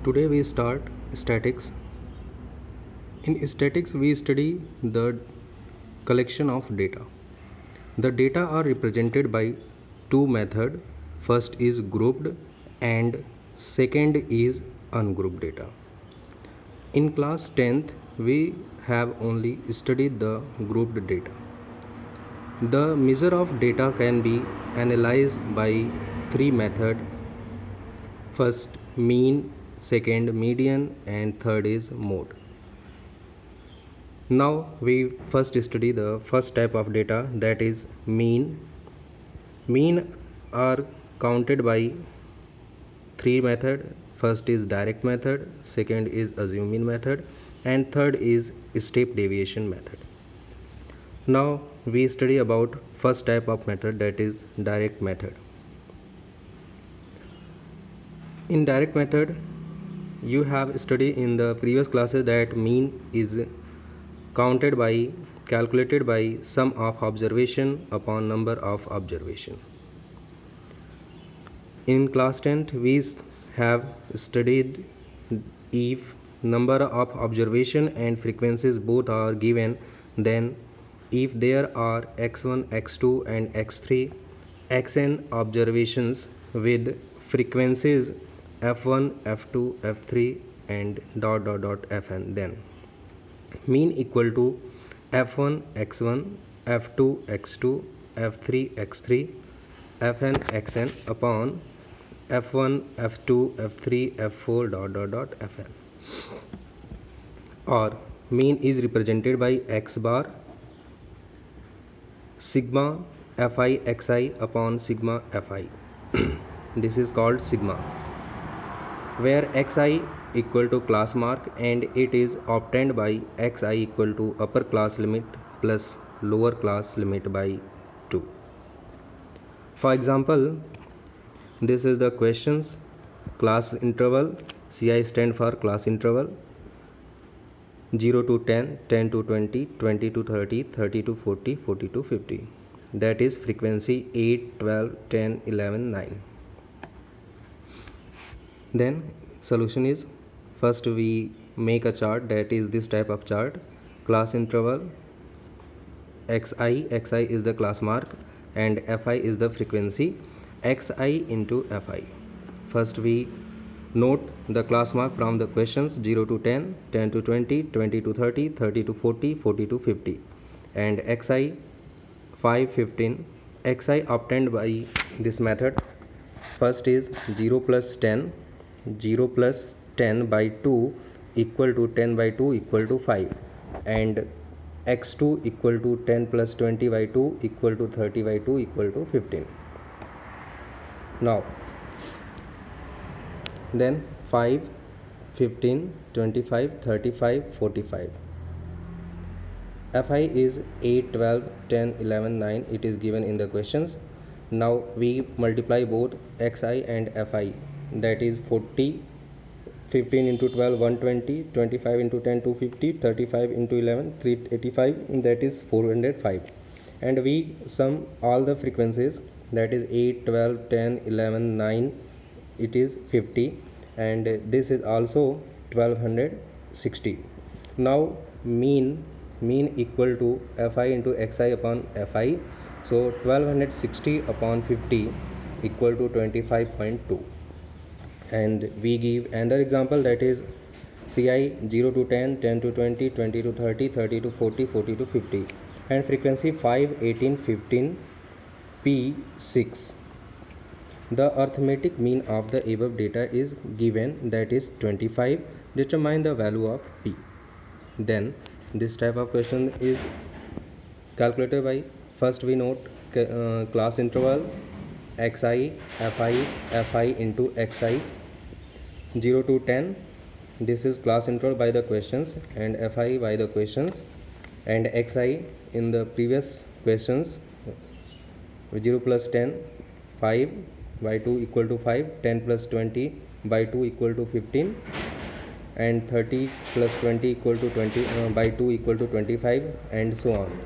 Today we start statics. In statics we study the collection of data. The data are represented by two methods. First is grouped and second is ungrouped data. In class 10th we have only studied the grouped data. The measure of data can be analyzed by three methods. First mean, second median, and third is mode. Now we first study the first type of data, that is mean. Mean are counted by three methods. First is direct method, second is assuming method, and third is step deviation method. Now we study about first type of method, that is direct method. In direct method you have studied in the previous classes that mean is calculated by sum of observation upon number of observation. In class 10th we have studied if number of observation and frequencies both are given, then if there are x1, x2 and x3, xn observations with frequencies f1, f2, f3 and ... fn, then mean equal to f1 x1, f2 x2, f3 x3, fn xn upon f1, f2, f3, f4 ... fn. Or mean is represented by x bar sigma fi xi upon sigma fi. This is called sigma, where xi equal to class mark and it is obtained by xi equal to upper class limit plus lower class limit by 2. For example, this is the questions. Class interval, Ci stand for class interval, 0 to 10, 10 to 20, 20 to 30, 30 to 40, 40 to 50. That is frequency 8, 12, 10, 11, 9. Then solution is, first we make a chart, that is this type of chart. Class interval xi is the class mark and fi is the frequency, xi into fi. First we note the class mark from the questions, 0 to 10, 10 to 20, 20 to 30, 30 to 40, 40 to 50, and xi 5, 15. Xi obtained by this method. First is 0 plus 10, 0 plus 10 by 2 equal to 10 by 2 equal to 5, and x2 equal to 10 plus 20 by 2 equal to 30 by 2 equal to 15. Now then 5, 15, 25, 35, 45. Fi is 8, 12, 10, 11, 9. It is given in the questions. Now we multiply both xi and fi, that is 40, 15 into 12 120, 25 into 10 250, 35 into 11 385, that is 405, and we sum all the frequencies, that is 8, 12, 10, 11, 9, it is 50, and this is also 1260. Now mean equal to fi into xi upon fi, so 1260 upon 50 equal to 25.2. and we give another example, that is Ci 0 to 10, 10 to 20, 20 to 30, 30 to 40, 40 to 50, and frequency 5, 18, 15, P6. The arithmetic mean of the above data is given, that is 25. Determine the value of P. Then this type of question is calculated by, first we note class interval xi, fi into xi, 0 to 10, this is class interval by the questions, and fi by the questions, and xi in the previous questions, 0 plus 10, 5 by 2 equal to 5, 10 plus 20 by 2 equal to 15, and 30 plus 20 equal to 20 by 2 equal to 25, and so on.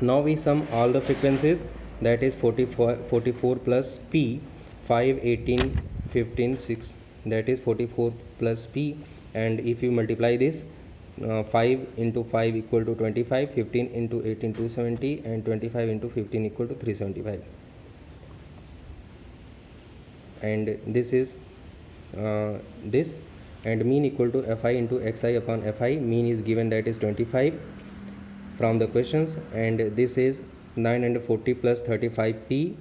Now we sum all the frequencies, that is 44 plus P, 5, 18, 15, 6, that is 44 plus p, and if you multiply this, 5 into 5 equal to 25, 15 into 18 270, and 25 into 15 equal to 375. And this is this, and mean equal to fi into xi upon fi. Mean is given, that is 25 from the questions, and this is 940 plus 35p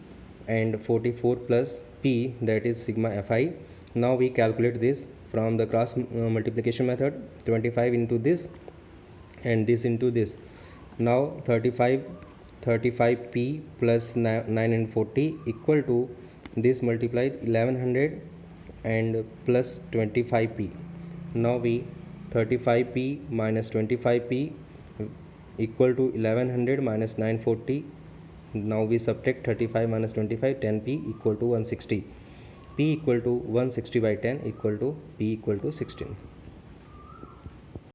and 44 plus p, that is sigma fi. Now we calculate this from the cross multiplication method, 25 into this and this into this. Now 35p plus 9 and 40 equal to this multiplied 1100 and plus 25p. Now we 35p minus 25p equal to 1100 minus 940. Now we subtract 35 minus 25, 10p equal to 160. P equal to 160 by 10 equal to P equal to 16.